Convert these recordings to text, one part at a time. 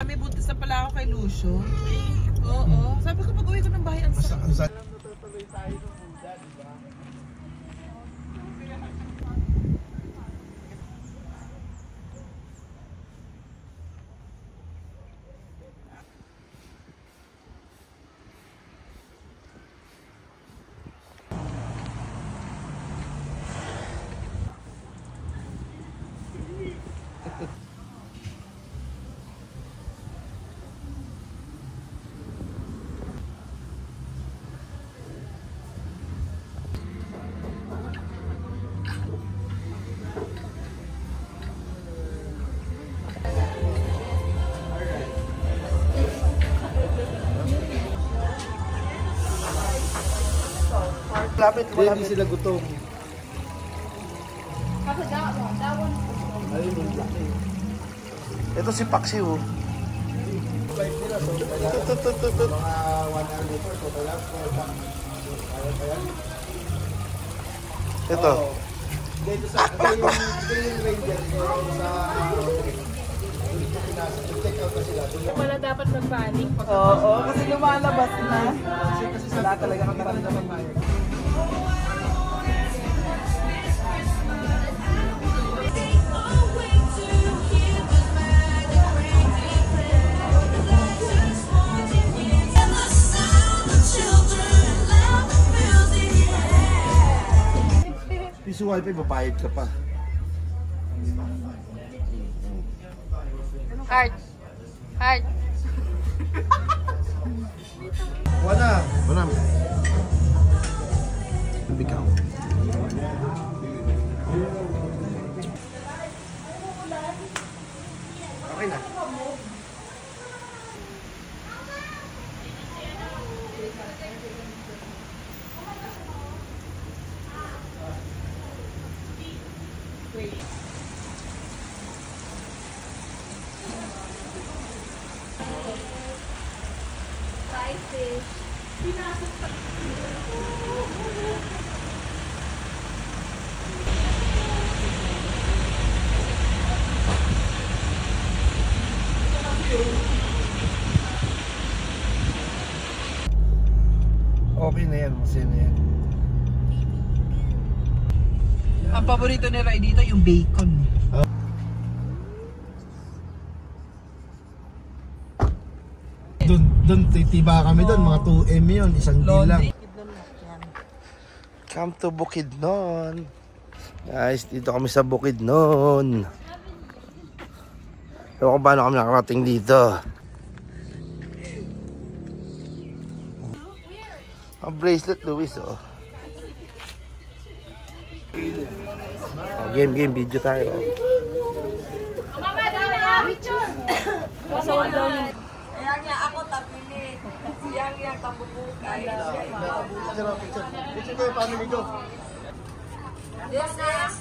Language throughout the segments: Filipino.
May buntis na pala ako kay Lucio. Oo. Sabi ko pag uwi ko ng bahay, ang sakit. Natutuloy tayo ng Buddha, di ba? Lapit, Hindi sila gutom. Ito si Paxi, oh. Mga 1 hour before, so kailangan ko lang. Ito. Dito sa, ito yung ranger sa check out na sila. Wala dapat magpanik. Oo, kasi lumalabas na. Wala talaga kang naramdaman tayo. Piso wifi, papayad ka pa. Heart. Heart. Wala. Wala. Bikaw. Okay na. Okay na yan, masaya na yan. Ang paborito ni Ray dito yung bacon. Doon titiba kami doon, mga 2M yun, isang dilang. Come to Bukidnon. Guys, dito kami sa Bukidnon. Ewan ko paano kami nakarating dito. Ang bracelet, Luis, oh. Oh, game, video tayo. Kaya nga ako tapili. Yang tambubukay. Picture kayo, family ko. This is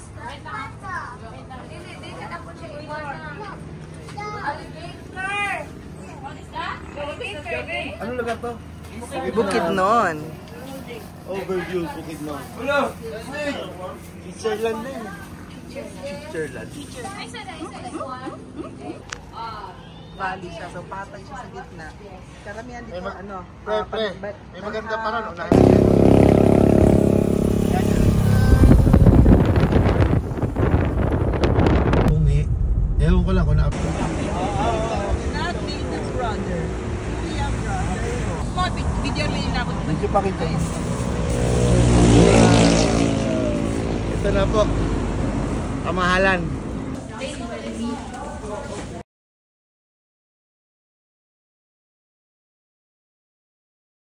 Dili ka na po siya iwan. Alligator. What is that? Alligator. Ano lugar to? Bukidnon. Overview, Bukidnon. Switzerland din. Switzerland. Valley siya, so patay siya sa gitna. Karamihan dito, ano? Pre, may maganda pa rin. Ewan ko lang kung na-upload. Not Nathan's brother. Liam brother. Mga video rin yung dapat. Video pa kita. Ito na po. Kamahalan.